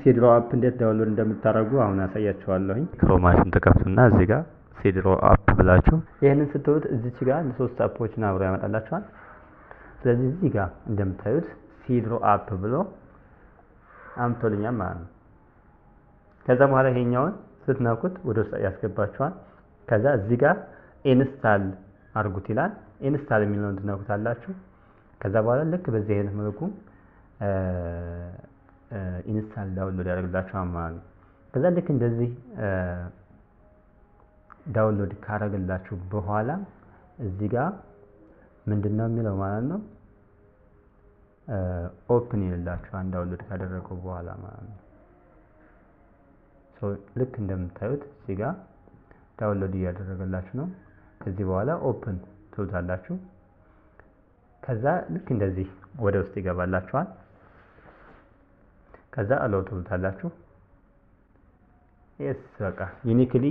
ሲድሮ አፕ እንዴት ዳውንሎድ እንደምታደርጉ አሁን አሳያችኋለሁኝ። ክሮማሽን ተከፍቱና እዚህ ጋር ሲድሮ አፕ ብላችሁ ይሄንን ስትሉት እዚች ጋር ሶስት አፖችን አብሮ ያመጣላችኋል። ስለዚህ እዚህ ጋር እንደምታዩት ሲድሮ አፕ ብሎ አምጥቶልኛል ማለት ነው። ከዛ በኋላ ይሄኛውን ስትነኩት ወደ ውስጥ ያስገባችኋል። ከዛ እዚህ ጋር ኢንስታል አድርጉት ይላል። ኢንስታል የሚለውን ትነኩታላችሁ። ከዛ በኋላ ልክ በዚህ አይነት መልኩ ኢንስታል ዳውንሎድ ያደርግላችኋል ማለት ነው። ከዛ ልክ እንደዚህ ዳውንሎድ ካደረግላችሁ በኋላ እዚህ ጋር ምንድነው የሚለው ማለት ነው ኦፕን ይልላችኋል ዳውንሎድ ካደረገው በኋላ ማለት ነው። ልክ እንደምታዩት እዚህ ጋር ዳውንሎድ እያደረገላችሁ ነው። ከዚህ በኋላ ኦፕን ትሉታላችሁ። ከዛ ልክ እንደዚህ ወደ ውስጥ ይገባላችኋል። ከዛ አለው ትሉታላችሁ። በቃ ዩኒክሊ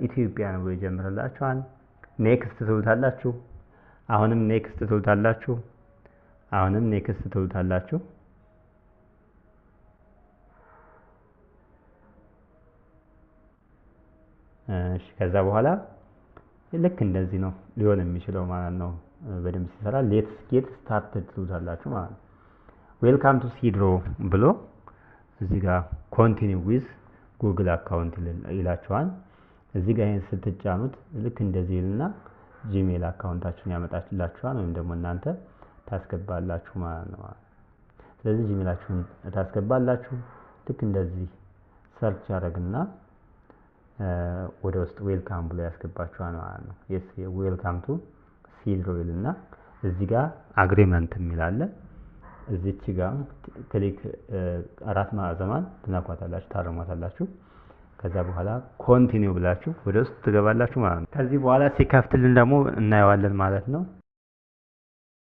ኢትዮጵያ ነው ይጀምርላችኋል። ኔክስት ትሉታላችሁ። አሁንም ኔክስት ትሉታላችሁ። አሁንም ኔክስት ትሉታላችሁ። እሺ ከዛ በኋላ ልክ እንደዚህ ነው ሊሆን የሚችለው ማለት ነው። በደንብ ሲሰራ ሌትስ ጌት ስታርትድ ትሉታላችሁ ማለት ነው። ዌልካም ቱ ሲድሮ ብሎ እዚህ ጋር ኮንቲኒው ዊዝ ጉግል አካውንት ይላችኋል። እዚህ ጋር ይሄን ስትጫኑት ልክ እንደዚህ ይልና ጂሜል አካውንታችሁን ያመጣችላችኋል ወይም ደግሞ እናንተ ታስገባላችሁ ማለት ነው። ስለዚህ ጂሜላችሁን ታስገባላችሁ። ልክ እንደዚህ ሰርች ያደርግና ወደ ውስጥ ዌልካም ብሎ ያስገባችኋል ማለት ነው። ዌልካም ቱ ሲድሮ ይልና እዚህ ጋር አግሪመንት የሚል አለ። እዚች ጋር ክሊክ አራት ማዕዘኗን ትነኳታላችሁ፣ ታረሟታላችሁ። ከዛ በኋላ ኮንቲኒው ብላችሁ ወደ ውስጥ ትገባላችሁ ማለት ነው። ከዚህ በኋላ ሲከፍትልን ደግሞ እናየዋለን ማለት ነው።